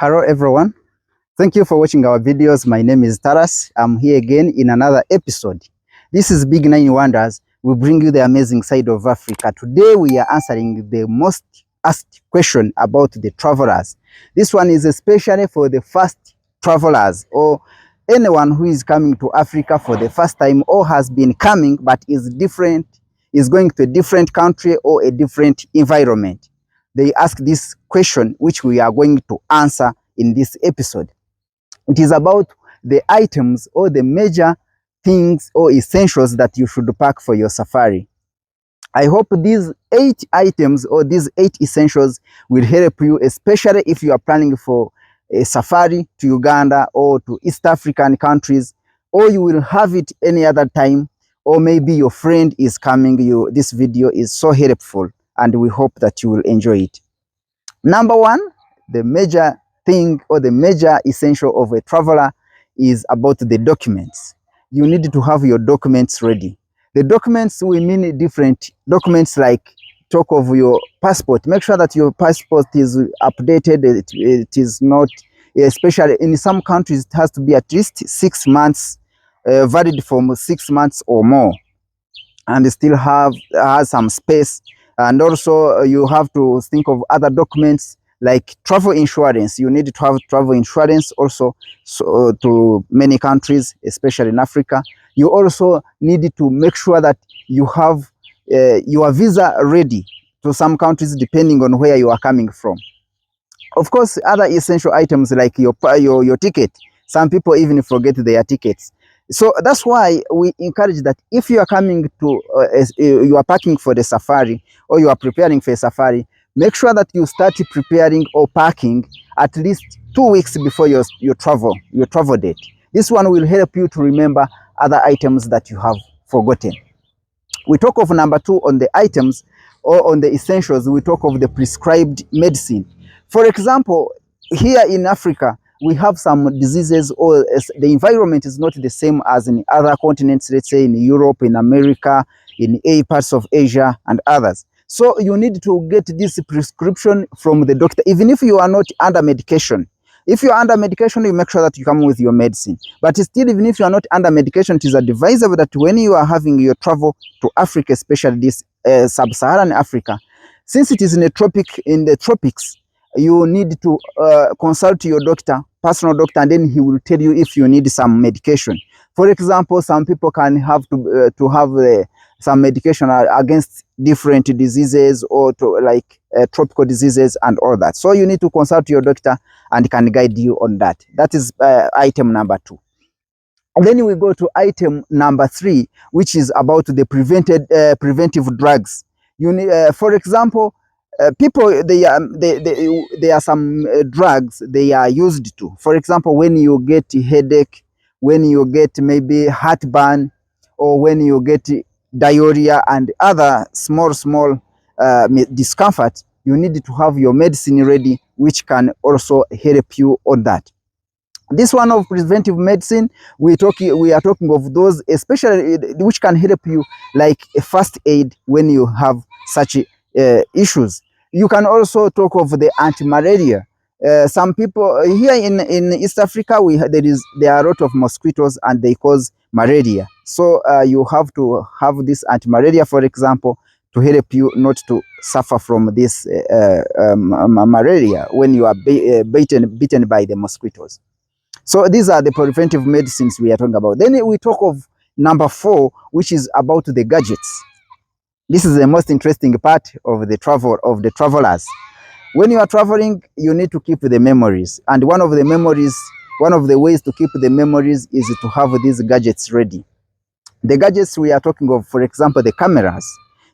Hello everyone. Thank you for watching our videos. My name is Taras. I'm here again in another episode. This is Big Nine Wonders. We bring you the amazing side of Africa. Today we are answering the most asked question about the travelers. This one is especially for the first travelers or anyone who is coming to Africa for the first time or has been coming but is going to a different country or a different environment. They ask this question, which we are going to answer in this episode. It is about the items or the major things or essentials that you should pack for your safari. I hope these 8 items or these 8 essentials will help you, especially if you are planning for a safari to Uganda or to East African countries, or you will have it any other time, or maybe your friend is coming. This video is so helpful, and we hope that you will enjoy it. Number one, the major thing or the major essential of a traveler is about the documents. You need to have your documents ready. The documents will mean different documents, like talk of your passport. Make sure that your passport is updated. It is not, especially in some countries, it has to be at least 6 months, valid for 6 months or more, and still has some space. And also you have to think of other documents like travel insurance. You need to have travel insurance also, so to many countries, especially in Africa. You also need to make sure that you have your visa ready to some countries, depending on where you are coming from. Of course, other essential items like your ticket. Some people even forget their tickets. So that's why we encourage that if you are coming to, you are packing for the safari or you are preparing for a safari, make sure that you start preparing or packing at least 2 weeks before your travel date. This one will help you to remember other items that you have forgotten. We talk of number 2 on the items or on the essentials. We talk of the prescribed medicine. For example, here in Africa, we have some diseases, or the environment is not the same as in other continents, let's say in Europe, in America, in parts of Asia and others. So you need to get this prescription from the doctor, even if you are not under medication. If you are under medication, you make sure that you come with your medicine. But still, even if you are not under medication, it is advisable that when you are having your travel to Africa, especially this sub-Saharan Africa, since it is in the tropics, you need to consult your doctor, personal doctor, and then he will tell you if you need some medication. For example, some people can have to have some medication against different diseases or tropical diseases and all that. So you need to consult your doctor and can guide you on that. That is item number 2. And then we go to item number 3, which is about the preventive drugs. You need, for example, people, there are some drugs they are used to. For example, when you get headache, when you get maybe heartburn, or when you get diarrhea and other small discomfort, you need to have your medicine ready, which can also help you on that. This one of preventive medicine, we are talking of those especially which can help you, like a first aid when you have such issues. You can also talk of the anti-malaria. Some people here in East Africa, there are a lot of mosquitoes and they cause malaria. So you have to have this anti-malaria, for example, to help you not to suffer from this malaria when you are bitten by the mosquitoes. So these are the preventive medicines we are talking about. Then we talk of number 4, which is about the gadgets. This is the most interesting part of the travelers. When you are traveling, you need to keep the memories. And one of the ways to keep the memories is to have these gadgets ready. The gadgets we are talking of, for example, the cameras.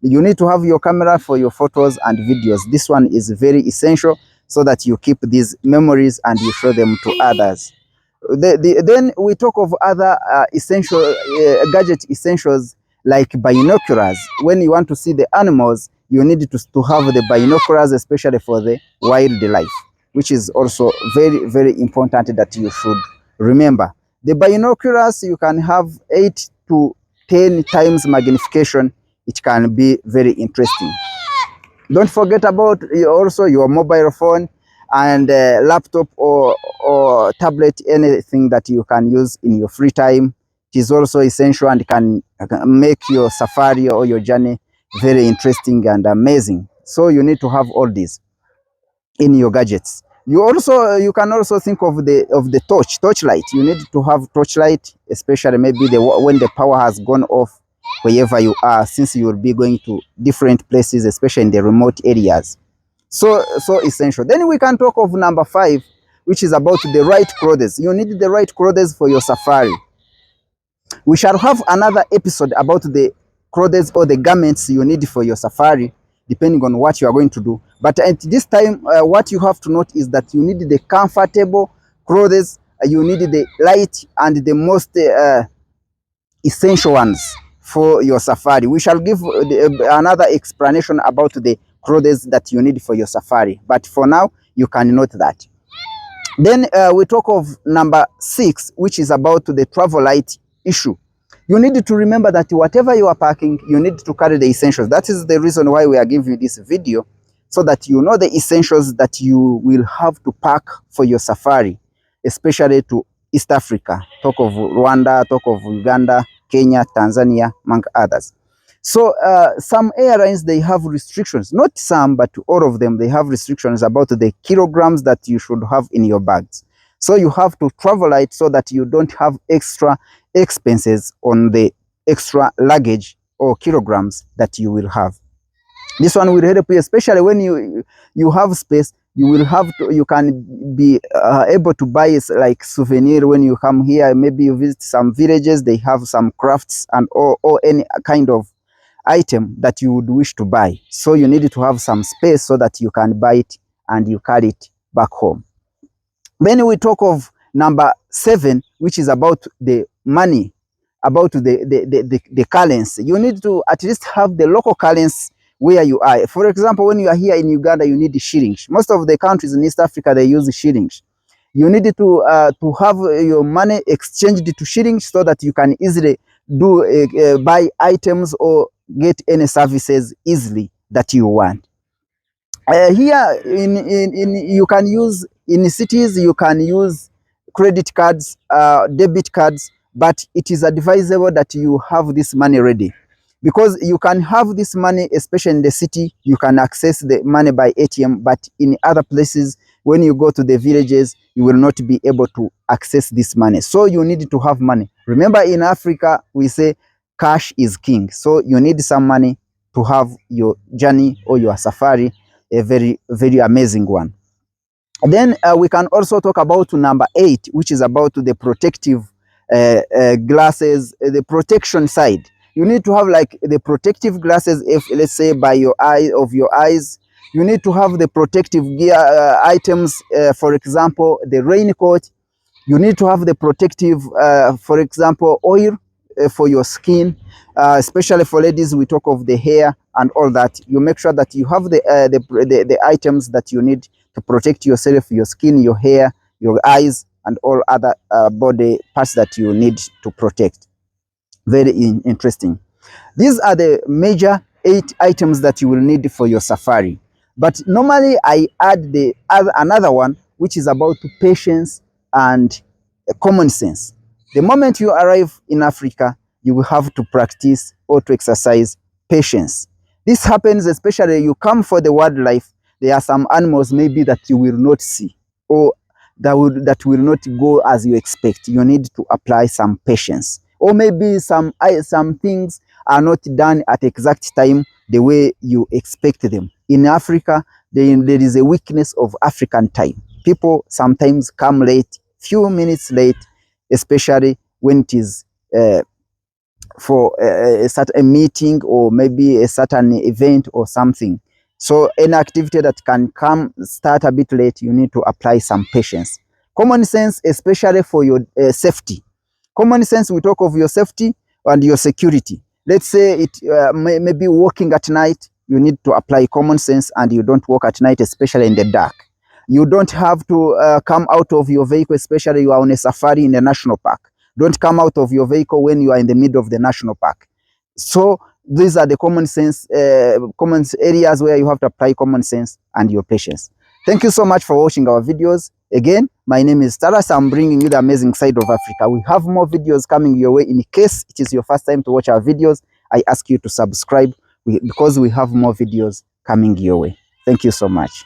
You need to have your camera for your photos and videos. This one is very essential so that you keep these memories and you show them to others. Then we talk of other essential gadget essentials like binoculars. When you want to see the animals, you need to have the binoculars, especially for the wildlife, which is also very, very important that you should remember. The binoculars, you can have 8 to 10 times magnification. It can be very interesting. Don't forget about also your mobile phone and laptop or tablet, anything that you can use in your free time. It is also essential and can make your safari or your journey very interesting and amazing. So you need to have all these in your gadgets. You can also think of the torchlight. You need to have torchlight, especially maybe when the power has gone off wherever you are, since you will be going to different places, especially in the remote areas. So essential. Then we can talk of number 5, which is about the right clothes. You need the right clothes for your safari. We shall have another episode about the clothes or the garments you need for your safari, depending on what you are going to do. But at this time, what you have to note is that you need the comfortable clothes, you need the light and the most essential ones for your safari. We shall give another explanation about the clothes that you need for your safari. But for now, you can note that. Then we talk of number 6, which is about the travel light issue. You need to remember that whatever you are packing, you need to carry the essentials. That is the reason why we are giving you this video, so that you know the essentials that you will have to pack for your safari, especially to East Africa. Talk of Rwanda, talk of Uganda, Kenya, Tanzania, among others. So some airlines, they have restrictions, not some, but all of them, they have restrictions about the kilograms that you should have in your bags. So you have to travel light so that you don't have extra expenses on the extra luggage or kilograms that you will have. This one will help you, especially when you have space. You can be able to buy like souvenir when you come here. Maybe you visit some villages, they have some crafts and or any kind of item that you would wish to buy. So you need to have some space so that you can buy it and you carry it back home. Then we talk of number 7, which is about the money, about the currency. You need to at least have the local currency where you are. For example, when you are here in Uganda, you need the shillings. Most of the countries in East Africa, they use shillings. You need to have your money exchanged to shillings so that you can easily buy items or get any services easily that you want. Here in you can use, in cities you can use credit cards, debit cards, but it is advisable that you have this money ready, because you can have this money, especially in the city, you can access the money by ATM, but in other places, when you go to the villages, you will not be able to access this money. So you need to have money. Remember, in Africa, we say cash is king. So you need some money to have your journey or your safari a very, very amazing one. Then we can also talk about number 8, which is about the protective glasses, the protection side. You need to have like the protective glasses, if let's say by your eyes. You need to have the protective gear items, for example, the raincoat. You need to have the protective, for example, oil for your skin, especially for ladies. We talk of the hair and all that. You make sure that you have the items that you need to protect yourself, your skin, your hair, your eyes, and all other body parts that you need to protect. Very interesting. These are the major 8 items that you will need for your safari. But normally I add another one, which is about patience and common sense. The moment you arrive in Africa, you will have to practice or to exercise patience. This happens especially you come for the wildlife. There are some animals maybe that you will not see, or that will not go as you expect. You need to apply some patience. Or maybe some things are not done at exact time the way you expect them. In Africa, there is a weakness of African time. People sometimes come late, few minutes late, especially when it is for a certain meeting or maybe a certain event or something. So any activity that can start a bit late, you need to apply some patience. Common sense, especially for your safety. Common sense, we talk of your safety and your security. Let's say it maybe walking at night, you need to apply common sense and you don't walk at night, especially in the dark. You don't have to come out of your vehicle, especially you are on a safari in the national park. Don't come out of your vehicle when you are in the middle of the national park. So these are the common sense, common areas where you have to apply common sense and your patience. Thank you so much for watching our videos. Again, my name is Taras. I'm bringing you the amazing side of Africa. We have more videos coming your way. In case it is your first time to watch our videos, I ask you to subscribe because we have more videos coming your way. Thank you so much.